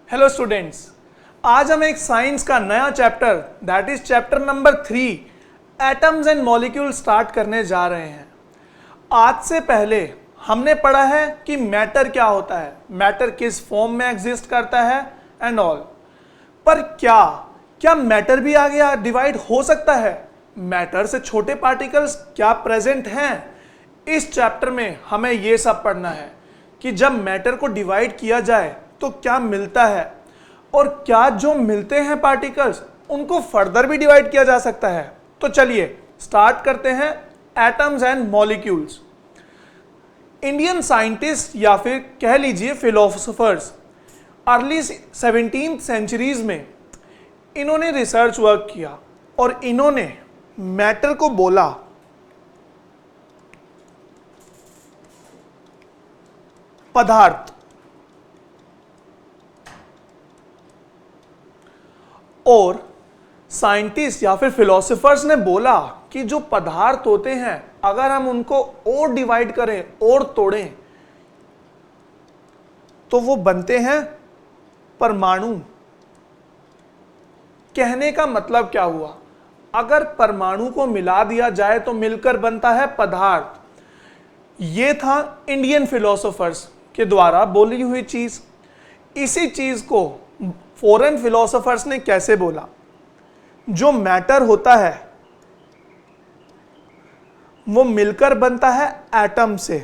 Hello students, आज हम एक साइंस का नया chapter that is chapter number 3 atoms and molecule start करने जा रहे हैं। आज से पहले हमने पढ़ा है कि मैटर क्या होता है, मैटर किस फॉर्म में एग्जिस्ट करता है एंड ऑल। पर क्या मैटर भी आगे डिवाइड हो सकता है? मैटर से छोटे पार्टिकल्स क्या प्रेजेंट हैं? इस चैप्टर में हमें यह सब पढ़ना है कि जब मैटर को डिवाइड किया जाए तो क्या मिलता है, और क्या जो मिलते हैं पार्टिकल्स उनको फर्दर भी डिवाइड किया जा सकता है। तो चलिए स्टार्ट करते हैं atoms and molecules. Indian scientist या फिर कह लीजिए फिलोसोफर्स अर्ली 17th सेंचुरीज में इन्होंने रिसर्च वर्क किया और इन्होंने मैटर को बोला पदार्थ, और साइंटिस्ट या फिर फिलोसोफर्स ने बोला कि जो पदार्थ होते हैं अगर हम उनको और डिवाइड करें और तोड़ें तो वो बनते हैं परमाणु। कहने का मतलब क्या हुआ? अगर परमाणु को मिला दिया जाए तो मिलकर बनता है पदार्थ। ये था इंडियन फिलोसोफर्स के द्वारा बोली हुई चीज। इसी चीज को फॉरेन फिलोसोफर्स ने कैसे बोला? जो मैटर होता है वो मिलकर बनता है एटम से।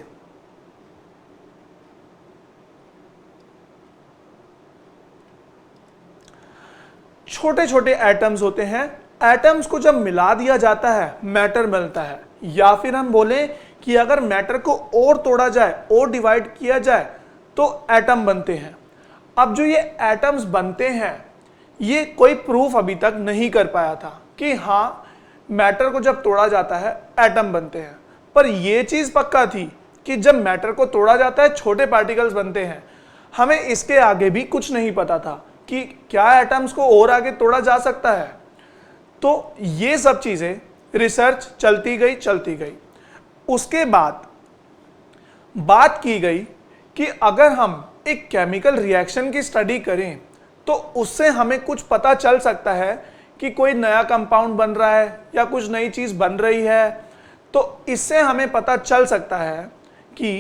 छोटे छोटे एटम्स होते हैं, एटम्स को जब मिला दिया जाता है मैटर मिलता है। या फिर हम बोलें कि अगर मैटर को और तोड़ा जाए और डिवाइड किया जाए तो एटम बनते हैं। अब जो ये एटम्स बनते हैं ये कोई प्रूफ अभी तक नहीं कर पाया था कि हाँ मैटर को जब तोड़ा जाता है एटम बनते हैं, पर यह चीज पक्का थी कि जब मैटर को तोड़ा जाता है छोटे पार्टिकल्स बनते हैं। हमें इसके आगे भी कुछ नहीं पता था कि क्या एटम्स को और आगे तोड़ा जा सकता है। तो ये सब चीजें रिसर्च चलती गई। उसके बाद बात की गई कि अगर हम एक केमिकल रिएक्शन की स्टडी करें तो उससे हमें कुछ पता चल सकता है कि कोई नया कंपाउंड बन रहा है या कुछ नई चीज बन रही है। तो इससे हमें पता चल सकता है कि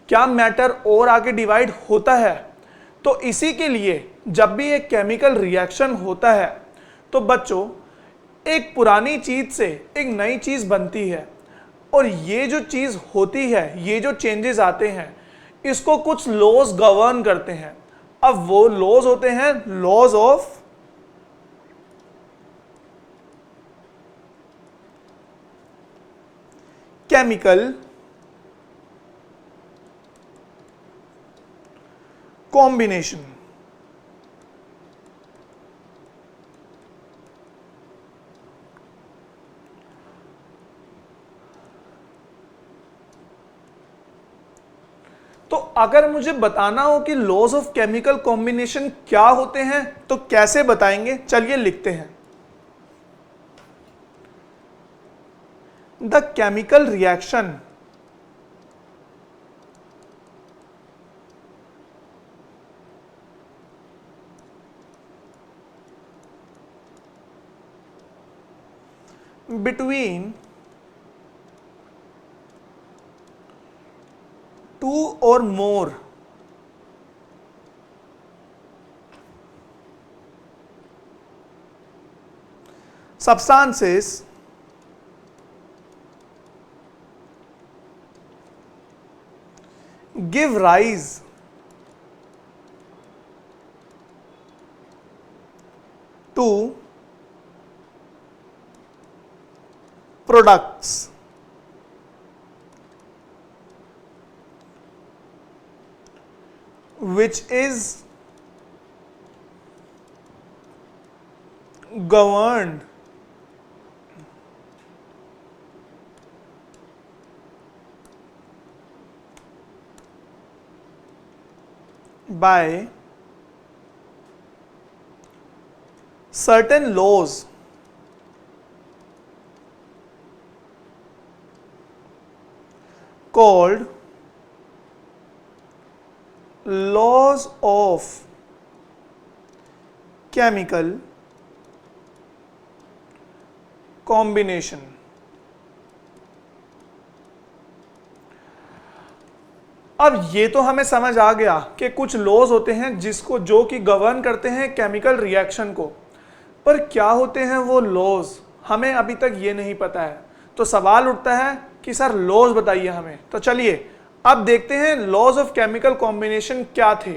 क्या मैटर और आगे डिवाइड होता है। तो इसी के लिए जब भी एक केमिकल रिएक्शन होता है तो बच्चों एक पुरानी चीज से एक नई चीज बनती है, और ये जो चीज होती है, ये जो चेंजेस आते हैं, इसको कुछ लॉज गवर्न करते हैं। अब वो लॉज होते हैं लॉज ऑफ केमिकल कॉम्बिनेशन। तो अगर मुझे बताना हो कि लॉज ऑफ केमिकल कॉम्बिनेशन क्या होते हैं तो कैसे बताएंगे? चलिए लिखते हैं। The chemical reaction between two or more substances give rise to products which is governed by certain laws called laws of chemical combination. अब ये तो हमें समझ आ गया कि कुछ लॉज होते हैं जो कि गवर्न करते हैं केमिकल रिएक्शन को, पर क्या होते हैं वो लॉज, हमें अभी तक ये नहीं पता है। तो सवाल उठता है कि सर लॉज बताइए हमें। तो चलिए अब देखते हैं लॉज ऑफ केमिकल कॉम्बिनेशन क्या थे।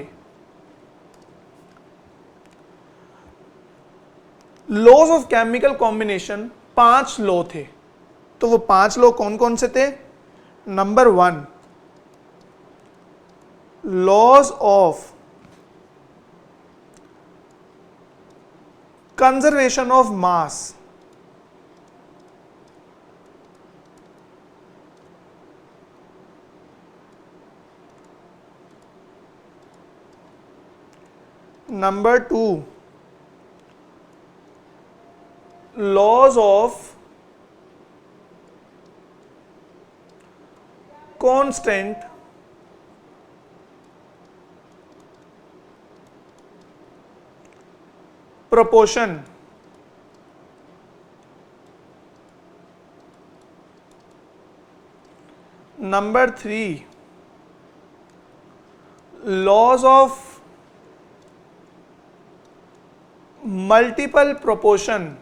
Laws of chemical combination 5 law थे। तो वो 5 लॉ कौन कौन से थे? Number 1, laws of conservation of mass. Number 2, laws of constant proportion। Number 3, laws of multiple proportion.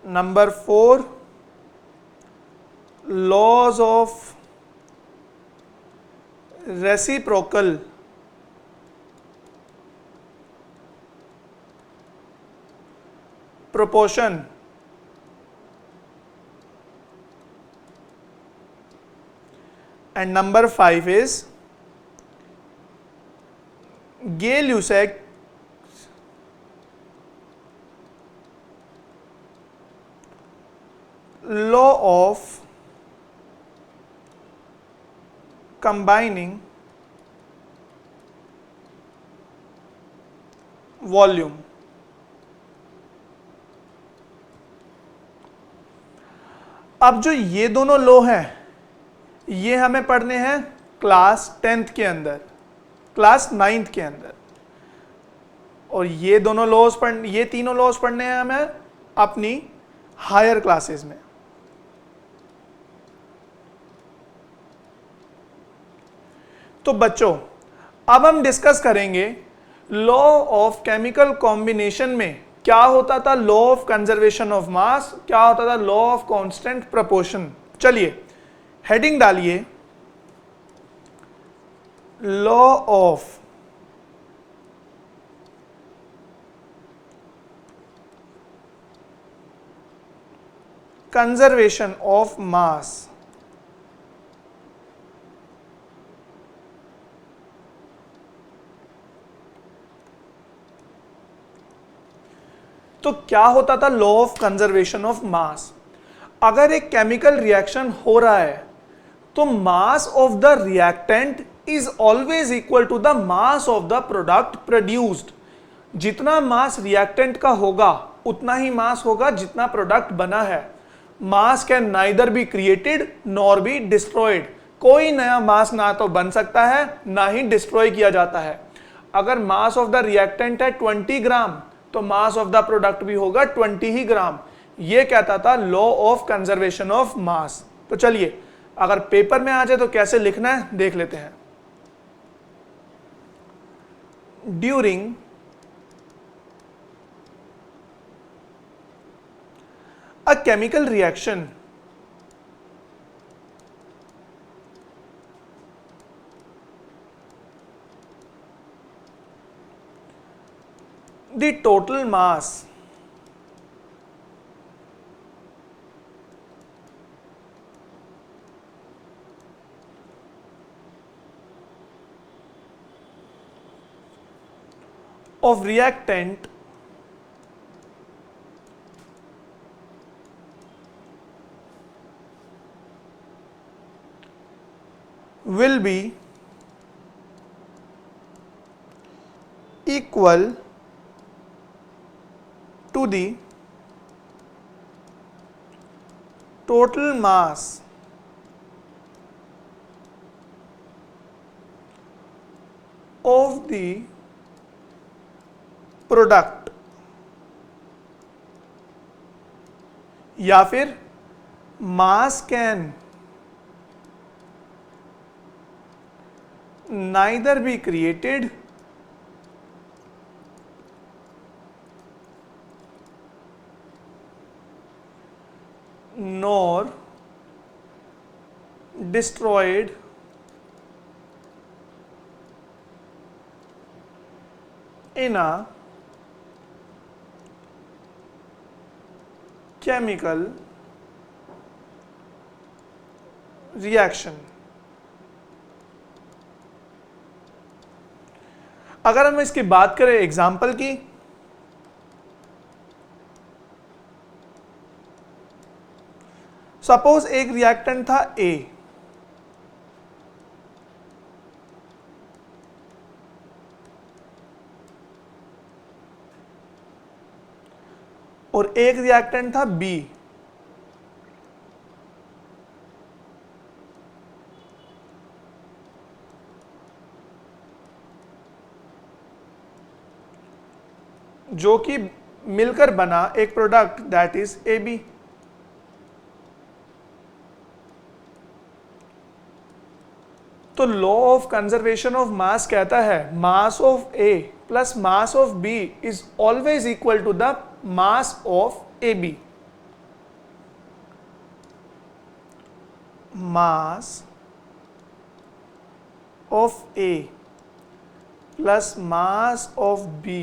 Number 4, laws of reciprocal. Proportion. And number 5 is Gay-Lussac law of combining volume. अब जो ये दोनों लॉ हैं ये हमें पढ़ने हैं क्लास 10th के अंदर, क्लास 9th के अंदर, और ये तीनों लॉज पढ़ने हैं हमें अपनी हायर क्लासेस में। तो बच्चों अब हम डिस्कस करेंगे लॉ ऑफ केमिकल कॉम्बिनेशन में क्या होता था, law of conservation of mass, क्या होता था लॉ ऑफ कांस्टेंट प्रोपोर्शन। चलिए हेडिंग डालिए, law of conservation of mass. तो क्या होता था law of conservation of mass? अगर एक केमिकल रिएक्शन हो रहा है तो mass of the reactant is always equal to the mass of the product produced. जितना मास रिएक्टेंट का होगा उतना ही मास होगा जितना प्रोडक्ट बना है। मास can neither be created nor be destroyed. कोई नया मास ना तो बन सकता है ना ही डिस्ट्रॉय किया जाता है। अगर मास ऑफ द रिएक्टेंट है 20 ग्राम तो मास ऑफ द प्रोडक्ट भी होगा 20 ही ग्राम। ये कहता था law of conservation of mass. तो चलिए अगर पेपर में आ जाए तो कैसे लिखना है देख लेते हैं। During a chemical reaction the total mass of reactant will be equal to the total mass of the product, या फिर mass can neither be created nor destroyed in a chemical reaction। अगर हम इसकी बात करें एग्जाम्पल की, suppose एक reactant था ए, और एक रिएक्टेंट था बी। जो कि मिलकर बना एक product that is A B. तो law of conservation of mass कहता है mass of A plus mass of B is always equal to the mass of A B. Mass of A plus mass of B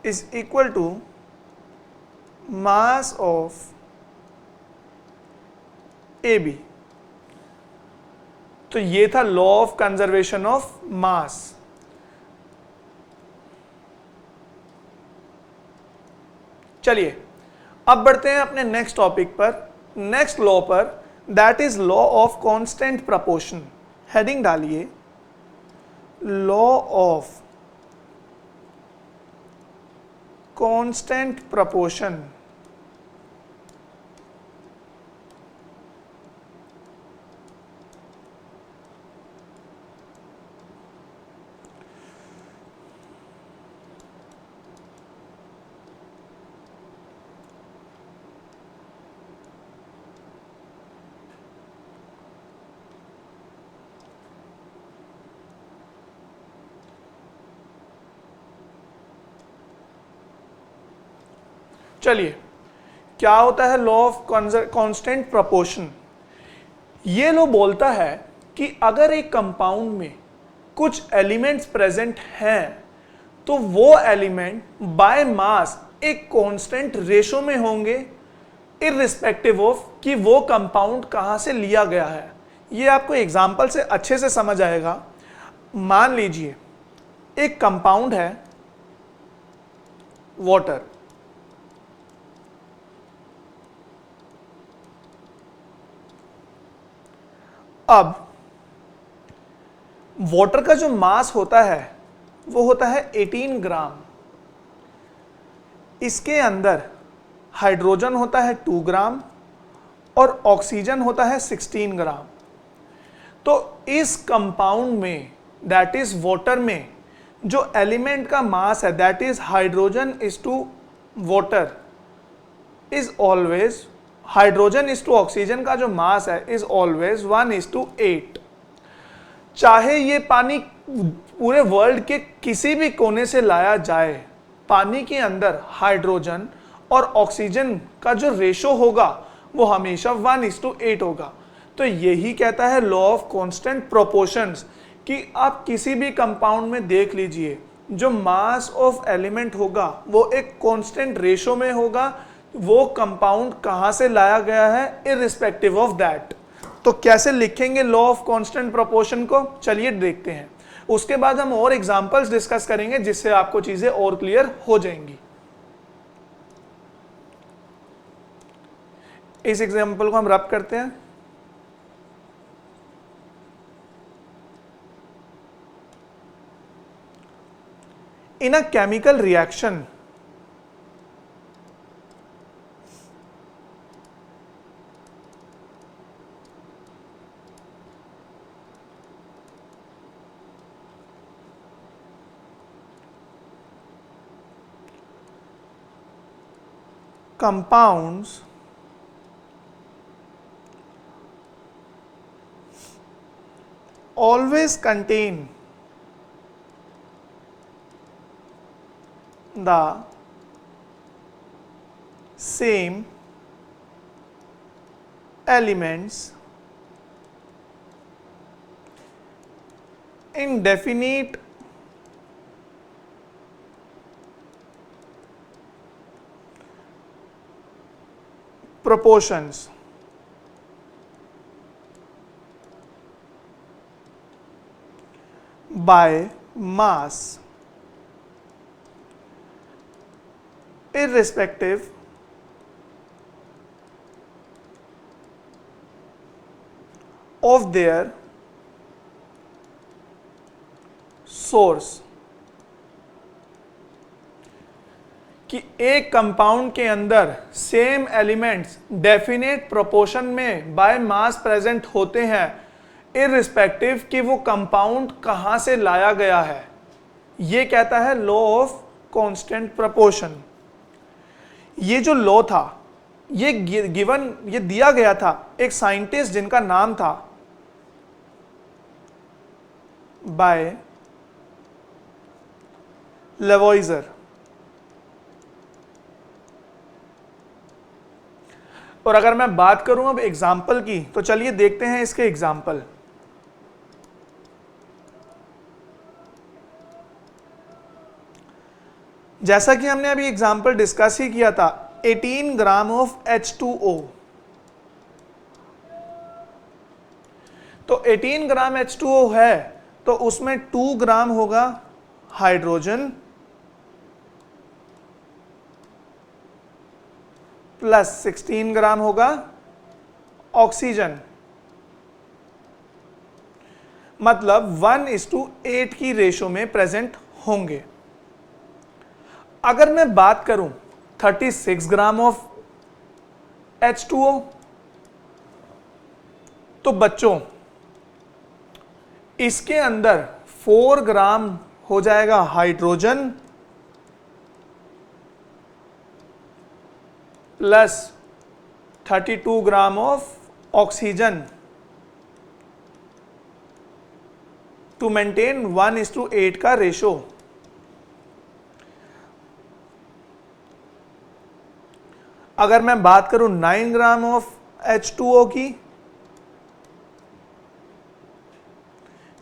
is equal to mass of AB। तो ये था law of conservation of mass. चलिए अब बढ़ते हैं अपने next topic पर, next law पर, that is law of constant proportion. Heading डालिए लॉ ऑफ कांस्टेंट प्रपोर्शन। चलिए क्या होता है लॉ ऑफ कांस्टेंट प्रपोर्शन। ये लॉ बोलता है कि अगर एक कंपाउंड में कुछ एलिमेंट्स प्रेजेंट हैं तो वो एलिमेंट बाय मास एक कांस्टेंट रेशो में होंगे, इररिस्पेक्टिव ऑफ कि वो कंपाउंड कहाँ से लिया गया है। ये आपको एग्जांपल से अच्छे से समझ आएगा। मान लीजिए एक कंपाउंड है वाटर, अब वाटर का जो मास होता है वो होता है 18 ग्राम। इसके अंदर हाइड्रोजन होता है 2 ग्राम और ऑक्सीजन होता है 16 ग्राम। तो इस कंपाउंड में दैट इज वाटर में जो एलिमेंट का मास है that is hydrogen is to water is always, hydrogen is to oxygen का जो मास है इज ऑलवेज 1:8। चाहे ये पानी पूरे वर्ल्ड के किसी भी कोने से लाया जाए, पानी के अंदर हाइड्रोजन और ऑक्सीजन का जो रेशो होगा वो हमेशा 1:8 होगा। तो यही कहता है लॉ ऑफ कांस्टेंट प्रोपोर्शंस कि आप किसी भी कंपाउंड में देख लीजिए जो मास ऑफ एलिमेंट होगा वो एक कांस्टेंट रेशो में होगा, वो कंपाउंड कहां से लाया गया है इररिस्पेक्टिव ऑफ दैट। तो कैसे लिखेंगे लॉ ऑफ कांस्टेंट प्रोपोर्शन को, चलिए देखते हैं। उसके बाद हम और एग्जांपल्स डिस्कस करेंगे जिससे आपको चीजें और क्लियर हो जाएंगी। इस एग्जांपल को हम रब करते हैं। In a chemical reaction compounds always contain the same elements in definite proportions. By mass, irrespective of their source. कि एक कंपाउंड के अंदर सेम एलिमेंट्स डेफिनेट प्रोपोर्शन में बाय मास प्रेजेंट होते हैं, इररिस्पेक्टिव कि वो कंपाउंड कहां से लाया गया है। ये कहता है लॉ ऑफ कांस्टेंट प्रोपोर्शन। ये जो लॉ था ये गिवन, ये दिया गया था एक साइंटिस्ट जिनका नाम था बाय लेवोइजर। और अगर मैं बात करूं अब एग्जाम्पल की, तो चलिए देखते हैं इसके एग्जाम्पल। जैसा कि हमने अभी एग्जाम्पल डिस्कस ही किया था, 18 ग्राम ऑफ H2O। तो 18 ग्राम H2O है तो उसमें 2 ग्राम होगा हाइड्रोजन प्लस 16 ग्राम होगा ऑक्सीजन, मतलब 1:8 की रेशो में प्रेजेंट होंगे। अगर मैं बात करूं 36 ग्राम ऑफ H2O, तो बच्चों इसके अंदर 4 ग्राम हो जाएगा hydrogen plus 32 gram of oxygen to maintain 1:8 का रेशो। अगर मैं बात करूं 9 ग्राम ऑफ H2O की,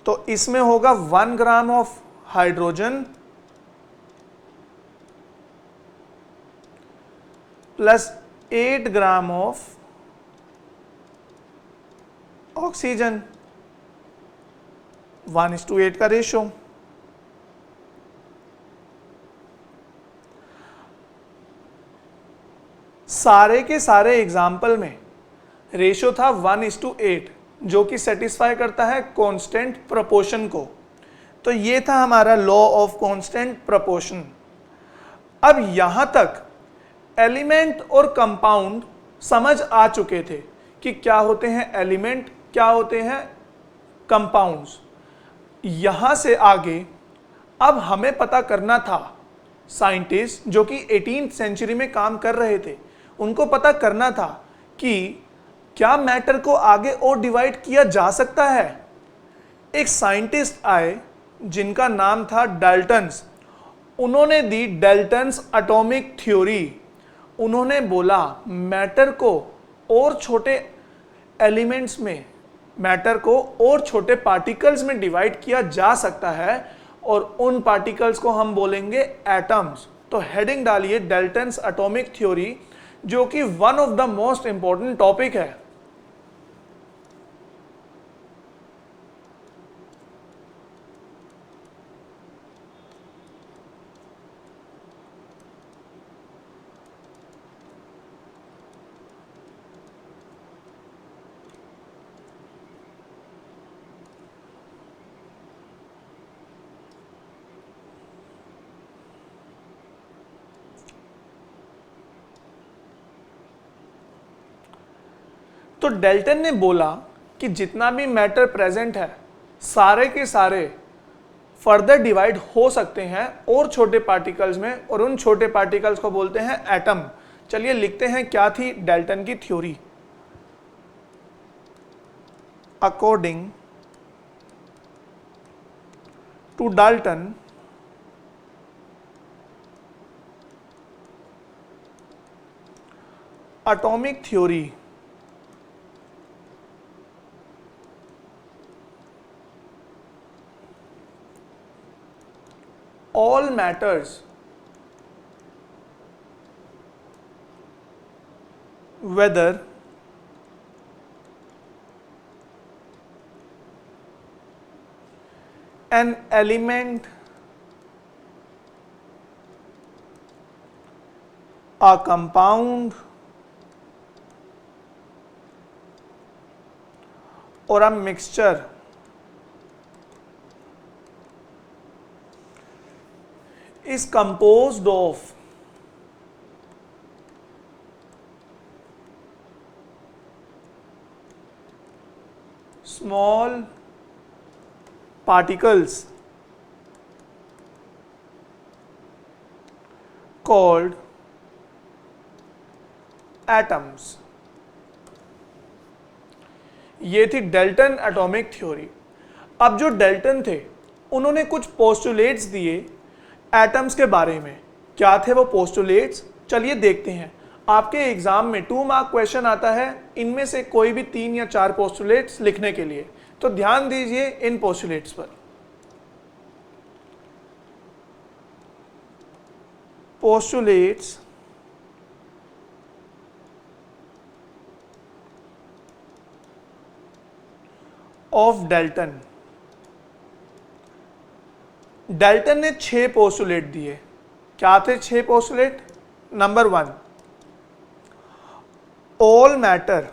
तो इसमें होगा 1 gram of hydrogen plus 8 gram of oxygen, 1:8 का रेशो। सारे के सारे एग्जाम्पल में रेशो था 1:8, जो कि सेटिस्फाई करता है कांस्टेंट प्रोपोर्शन को। तो ये था हमारा लॉ ऑफ कांस्टेंट प्रोपोर्शन। अब यहां तक एलिमेंट और कंपाउंड समझ आ चुके थे कि क्या होते हैं एलिमेंट, क्या होते हैं कंपाउंड्स। यहां से आगे अब हमें पता करना था, साइंटिस्ट जो कि 18th सेंचुरी में काम कर रहे थे, उनको पता करना था कि क्या मैटर को आगे और डिवाइड किया जा सकता है। एक साइंटिस्ट आए जिनका नाम था डाल्टन्स। उन्होंने दी डाल्टन्स एटॉमिक थ्योरी। उन्होंने बोला मैटर को और छोटे एलिमेंट्स में, मैटर को और छोटे पार्टिकल्स में डिवाइड किया जा सकता है और उन पार्टिकल्स को हम बोलेंगे एटम्स। तो हेडिंग डालिए डाल्टन्स एटॉमिक थ्योरी, जो कि one of the most important topic है। तो डाल्टन ने बोला कि जितना भी मैटर प्रेजेंट है सारे के सारे फर्दर डिवाइड हो सकते हैं और छोटे पार्टिकल्स में, और उन छोटे पार्टिकल्स को बोलते हैं एटम। चलिए लिखते हैं क्या थी डाल्टन की theory. According to Dalton atomic theory, all matters whether an element, a compound, or a mixture is composed of small particles called atoms। ये थी डाल्टन एटॉमिक थ्योरी। अब जो डाल्टन थे उन्होंने कुछ पोस्टुलेट्स दिए एटम्स के बारे में। क्या थे वो पोस्टुलेट्स, चलिए देखते हैं। आपके एग्जाम में 2 मार्क क्वेश्चन आता है, इनमें से कोई भी 3 या 4 पोस्टुलेट्स लिखने के लिए, तो ध्यान दीजिए इन पोस्टुलेट्स पर। Postulates of Dalton. डाल्टन ने 6 पोस्टुलेट दिए। क्या थे 6 postulate? Number 1, all matter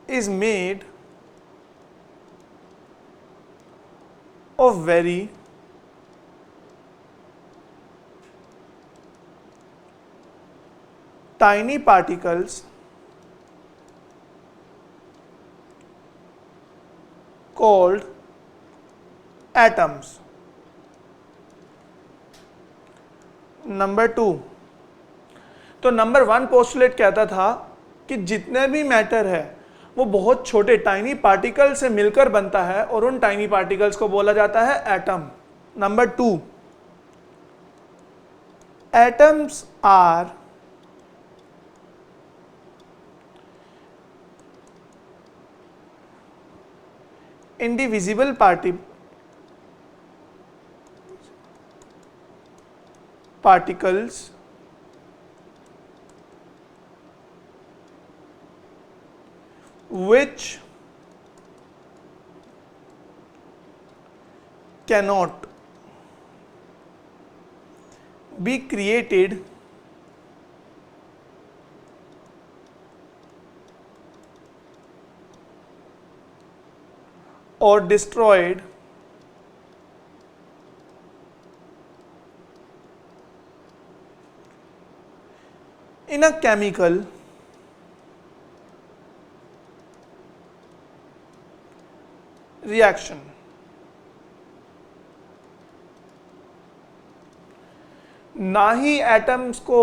is made of very tiny particles called atoms। Number 2, तो नंबर 1 पोस्टुलेट कहता था कि जितने भी मैटर है वो बहुत छोटे टाइनी पार्टिकल से मिलकर बनता है और उन टाइनी पार्टिकल्स को बोला जाता है atom. Number 2, atoms are indivisible particles which cannot be created or destroyed in a chemical reaction। ना ही एटम्स को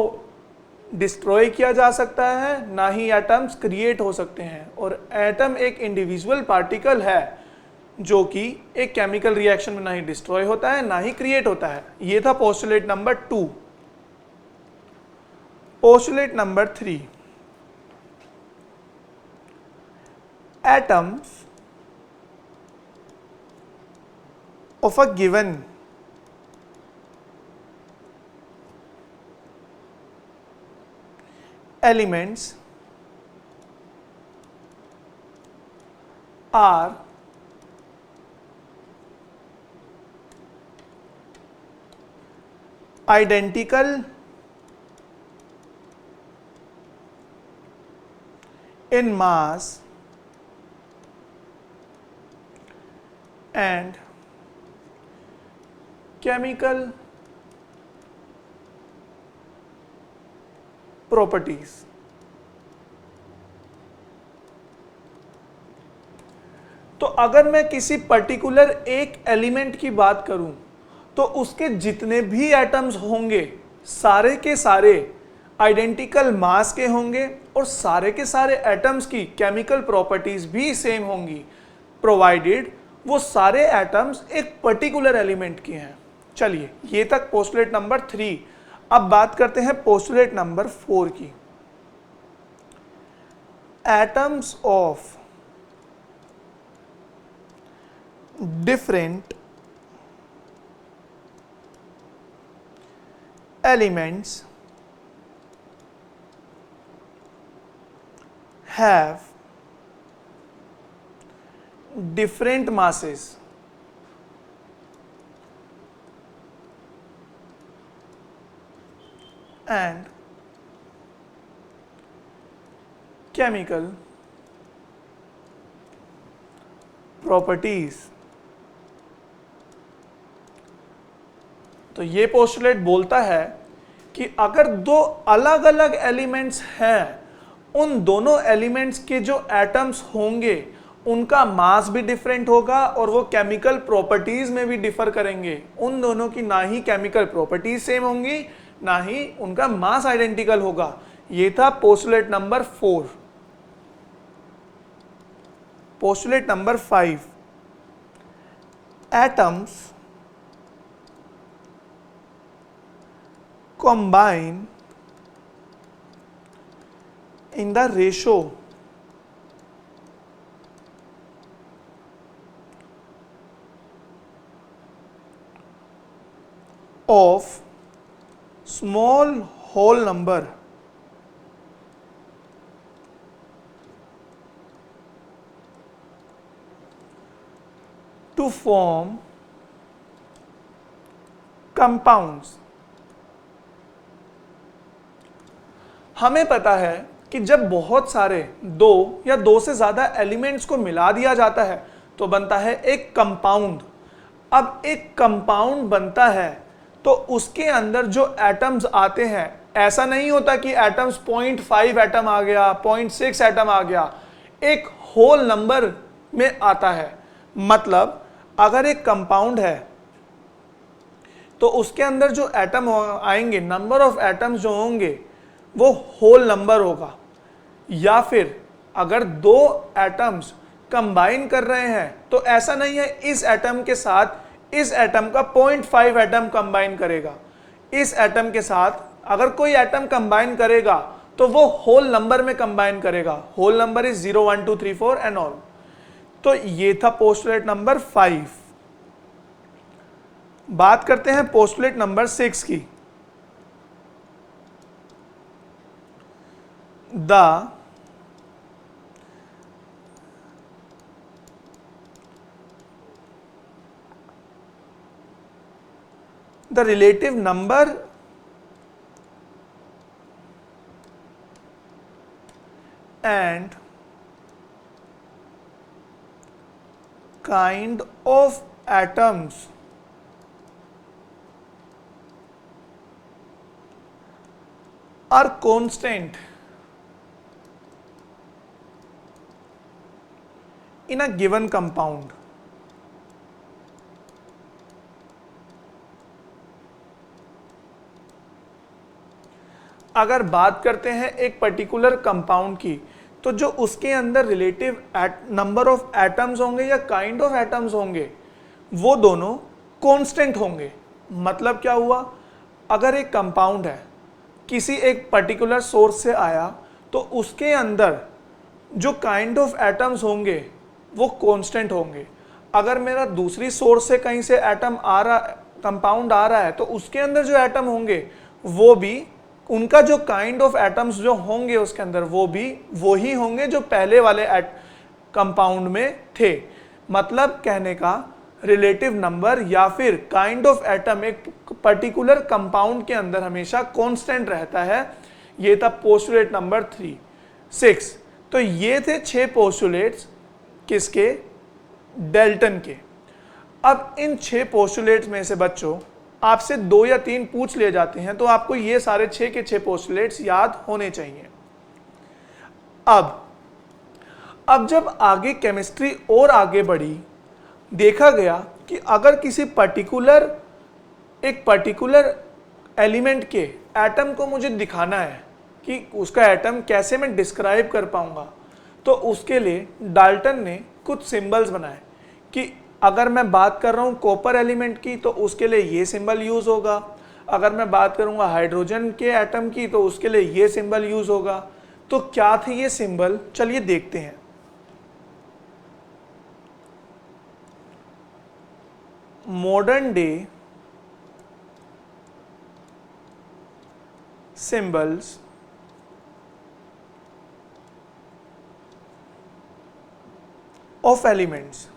डिस्ट्रॉय किया जा सकता है, ना ही एटम्स क्रिएट हो सकते हैं, और एटम एक इंडिविजुअल पार्टिकल है जो कि एक केमिकल रिएक्शन में ना ही डिस्ट्रॉय होता है ना ही क्रिएट होता है। ये था postulate number 2। Postulate number 3, atoms of a given elements are identical in mass and chemical properties। तो अगर मैं किसी पर्टिकुलर एक एलिमेंट की बात करूं तो उसके जितने भी एटम्स होंगे सारे के सारे आइडेंटिकल मास के होंगे और सारे के सारे एटम्स की केमिकल प्रॉपर्टीज भी सेम होंगी, प्रोवाइडेड वो सारे एटम्स एक पर्टिकुलर एलिमेंट के हैं। चलिए ये तक पोस्टुलेट नंबर 3। अब बात करते हैं पोस्टुलेट नंबर 4 की। Atoms of different elements have different masses and chemical properties। तो ये पोस्टुलेट बोलता है कि अगर दो अलग अलग एलिमेंट्स हैं, उन दोनों एलिमेंट्स के जो एटम्स होंगे उनका मास भी डिफरेंट होगा और वो केमिकल प्रॉपर्टीज में भी डिफर करेंगे। उन दोनों की ना ही केमिकल प्रॉपर्टीज सेम होंगी, ना ही उनका मास आइडेंटिकल होगा। ये था postulate number 4। Postulate number 5, atoms combine in the ratio of small whole number to form compounds। हमें पता है कि जब बहुत सारे दो या दो से ज्यादा एलिमेंट्स को मिला दिया जाता है तो बनता है एक कंपाउंड। अब एक कंपाउंड बनता है तो उसके अंदर जो एटम्स आते हैं, ऐसा नहीं होता कि एटम्स 0.5 एटम आ गया, 0.6 एटम आ गया, एक होल नंबर में आता है। मतलब अगर एक कंपाउंड है तो उसके अंदर जो एटम आएंगे, नंबर ऑफ एटम्स जो होंगे वो होल नंबर होगा। या फिर अगर दो एटम्स कंबाइन कर रहे हैं तो ऐसा नहीं है इस एटम के साथ इस एटम का 0.5 एटम कंबाइन करेगा। इस एटम के साथ अगर कोई एटम कंबाइन करेगा तो वो होल नंबर में कंबाइन करेगा। Whole number is 0 1 2 3 4 and all. तो ये था पोस्टुलेट नंबर 5। बात करते हैं पोस्टुलेट नंबर 6 की। The relative number and kind of atoms are constant in a given compound। अगर बात करते हैं एक पर्टिकुलर कंपाउंड की, तो जो उसके अंदर रिलेटिव नंबर ऑफ एटम्स होंगे या काइंड ऑफ एटम्स होंगे वो दोनों कांस्टेंट होंगे। मतलब क्या हुआ, अगर एक कंपाउंड है किसी एक पर्टिकुलर सोर्स से आया तो उसके अंदर जो काइंड ऑफ एटम्स होंगे वो कांस्टेंट होंगे। अगर मेरा दूसरी सोर्स से कहीं से एटम आ रहा, कंपाउंड आ रहा है, तो उसके अंदर जो एटम होंगे वो भी, उनका जो काइंड ऑफ एटम्स जो होंगे उसके अंदर वो भी वही होंगे जो पहले वाले कंपाउंड में थे। मतलब कहने का रिलेटिव नंबर या फिर काइंड ऑफ एटम एक पर्टिकुलर कंपाउंड के अंदर हमेशा कांस्टेंट रहता है। ये था पोस्टुलेट नंबर 6। तो ये थे 6 पोस्टुलेट्स किसके, डेल्टन के। अब इन 6 पोस्टुलेट्स में से बच्चों आपसे 2 या 3 पूछ लिए जाते हैं तो आपको ये सारे 6 के 6 पोस्टुलेट्स याद होने चाहिए। अब जब आगे केमिस्ट्री और आगे बढ़ी, देखा गया कि अगर किसी पर्टिकुलर एक पर्टिकुलर एलिमेंट के एटम को मुझे दिखाना है कि उसका एटम कैसे मैं डिस्क्राइब कर पाऊंगा, तो उसके लिए डाल्टन ने कुछ सिंबल्स बनाए कि अगर मैं बात कर रहा हूँ कॉपर एलिमेंट की तो उसके लिए ये सिंबल यूज होगा, अगर मैं बात करूंगा हाइड्रोजन के एटम की तो उसके लिए ये सिंबल यूज होगा। तो क्या थे ये सिंबल, चलिए देखते हैं। Modern day symbols of elements.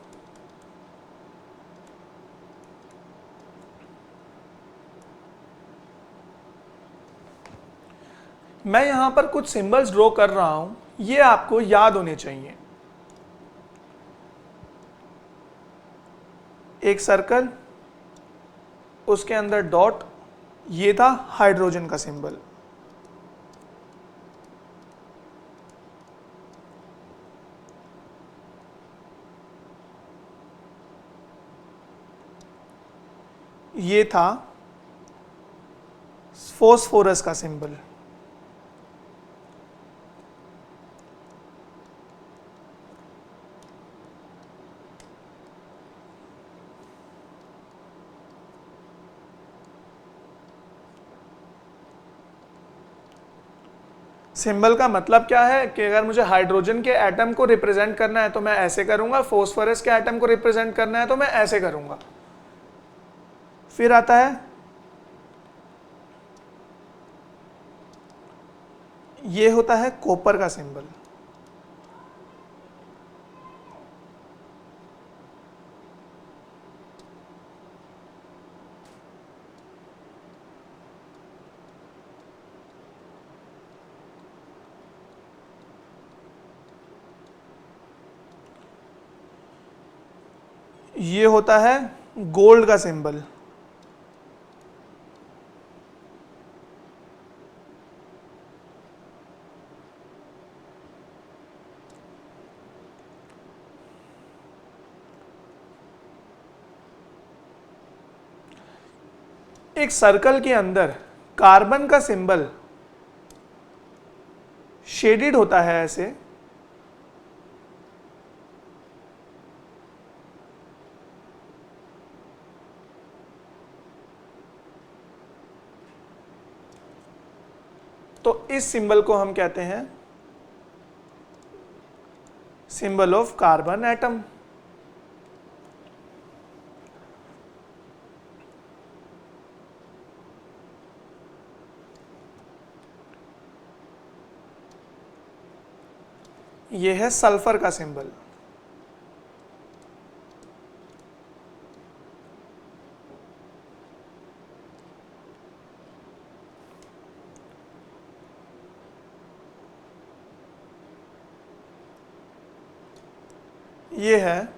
मैं यहां पर कुछ सिंबल्स ड्रॉ कर रहा हूं, ये आपको याद होने चाहिए। एक सर्कल, उसके अंदर डॉट, ये था हाइड्रोजन का सिंबल। ये था फॉस्फोरस का सिंबल। सिंबल का मतलब क्या है कि अगर मुझे हाइड्रोजन के एटम को रिप्रेजेंट करना है तो मैं ऐसे करूंगा, फॉस्फोरस के एटम को रिप्रेजेंट करना है तो मैं ऐसे करूंगा। फिर आता है ये होता है कॉपर का सिंबल। ये होता है गोल्ड का सिंबल। एक सर्कल के अंदर कार्बन का सिंबल शेडेड होता है ऐसे, तो इस सिंबल को हम कहते हैं सिंबल ऑफ कार्बन एटम। यह है सल्फर का सिंबल। ये है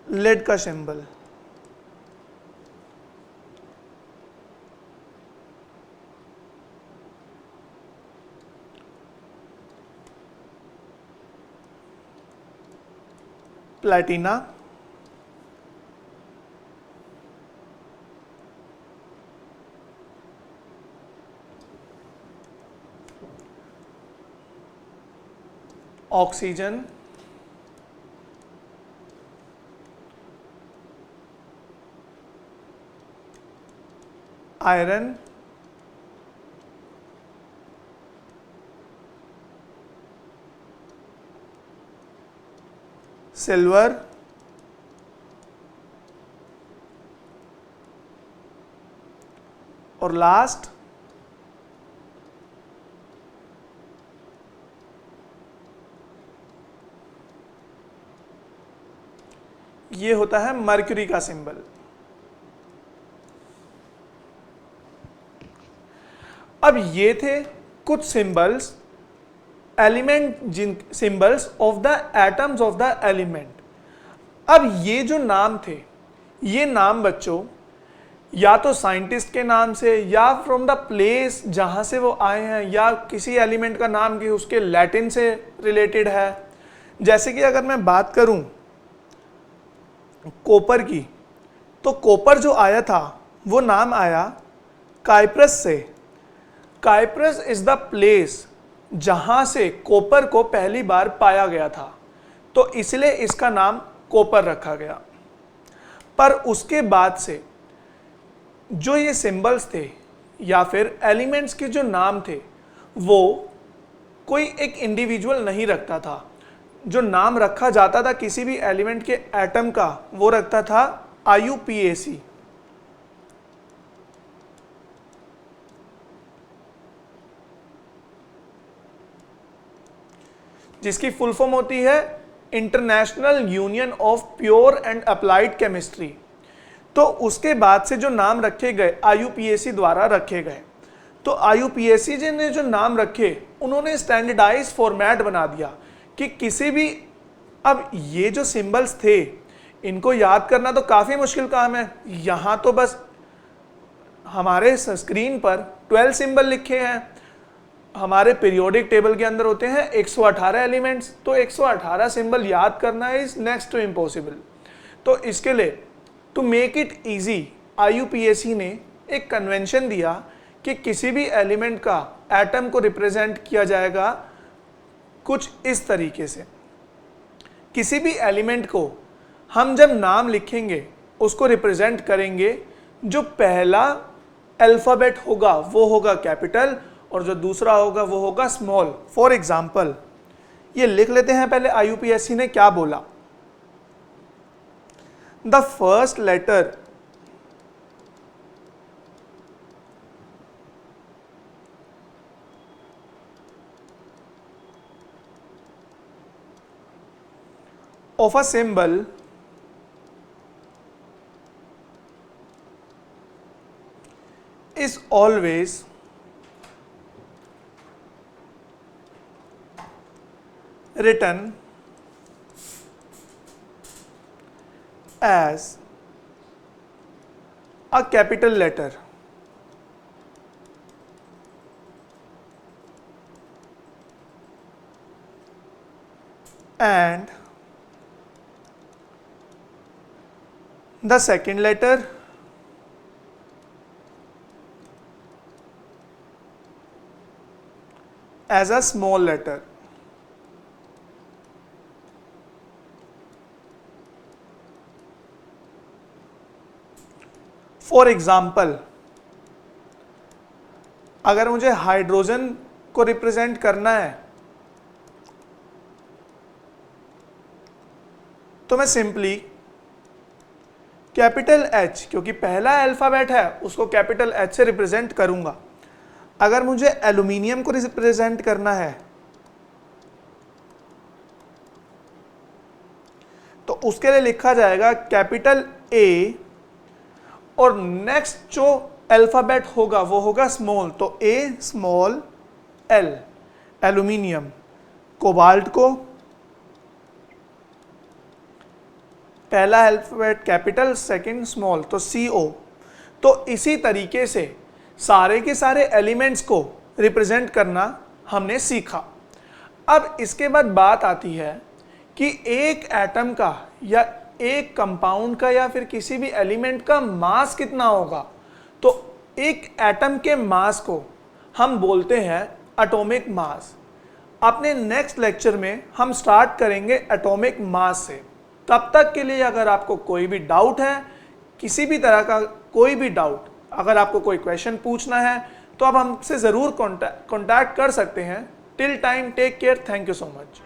लेड का symbol. Platina, oxygen, iron, silver, और लास्ट ये होता है मर्क्यूरी का सिंबल। अब ये थे कुछ सिंबल्स, एलिमेंट जिन symbols of the atoms of the element. अब ये जो नाम थे, ये नाम बच्चों या तो साइंटिस्ट के नाम से या फ्रॉम द प्लेस जहां से वो आए हैं या किसी एलिमेंट का नाम की उसके लैटिन से रिलेटेड है। जैसे कि अगर मैं बात करूं कॉपर की, तो कॉपर जो आया था वो नाम आया काइप्रस से। काइप्रस इज द प्लेस जहां से कॉपर को पहली बार पाया गया था, तो इसलिए इसका नाम कॉपर रखा गया। पर उसके बाद से जो ये सिंबल्स थे या फिर एलिमेंट्स के जो नाम थे वो कोई एक इंडिविजुअल नहीं रखता था। जो नाम रखा जाता था किसी भी एलिमेंट के एटम का वो रखता था IUPAC। जिसकी फुल फॉर्म होती है international union of pure and applied chemistry. तो उसके बाद से जो नाम रखे गए IUPAC द्वारा रखे गए। तो IUPAC जी ने जो नाम रखे उन्होंने स्टैंडर्डाइज फॉर्मेट बना दिया कि किसी भी, अब ये जो सिंबल्स थे इनको याद करना तो काफ़ी मुश्किल काम है। यहाँ तो बस हमारे स्क्रीन पर 12 सिंबल लिखे हैं। हमारे पीरियोडिक टेबल के अंदर होते हैं 118 एलिमेंट्स, तो 118 सिंबल याद करना इज नेक्स्ट टू इम्पॉसिबल। तो इसके लिए to make it easy IUPAC ने एक कन्वेंशन दिया कि किसी भी एलिमेंट का एटम को रिप्रेजेंट किया जाएगा कुछ इस तरीके से। किसी भी एलिमेंट को हम जब नाम लिखेंगे उसको रिप्रेजेंट करेंगे, जो पहला अल्फ़ाबेट होगा वो होगा कैपिटल और जो दूसरा होगा वो होगा स्मॉल। फॉर एग्जाम्पल ये लिख लेते हैं पहले IUPAC ने क्या बोला। The first letter of a symbol is always written as a capital letter and the second letter as a small letter. For example अगर मुझे हाइड्रोजन को रिप्रेजेंट करना है तो मैं सिंपली कैपिटल H, क्योंकि पहला अल्फ़ाबेट है उसको कैपिटल H से रिप्रेजेंट करूंगा। अगर मुझे एल्यूमिनियम को रिप्रेजेंट करना है तो उसके लिए लिखा जाएगा कैपिटल A और नेक्स्ट जो अल्फ़ाबेट होगा वो होगा स्मॉल, तो A small L aluminium. Cobalt को पहला अल्फ़ाबेट कैपिटल सेकंड स्मॉल, तो CO। तो इसी तरीके से सारे के सारे एलिमेंट्स को रिप्रेजेंट करना हमने सीखा। अब इसके बाद बात आती है कि एक एटम का या एक कंपाउंड का या फिर किसी भी एलिमेंट का मास कितना होगा। तो एक एटम के मास को हम बोलते हैं एटॉमिक मास। अपने नेक्स्ट लेक्चर में हम स्टार्ट करेंगे एटॉमिक मास से। तब तक के लिए अगर आपको कोई भी डाउट है, किसी भी तरह का कोई भी डाउट, अगर आपको कोई क्वेश्चन पूछना है तो आप हमसे ज़रूर कॉन्टैक्ट कर सकते हैं। Till time take care, thank you so much.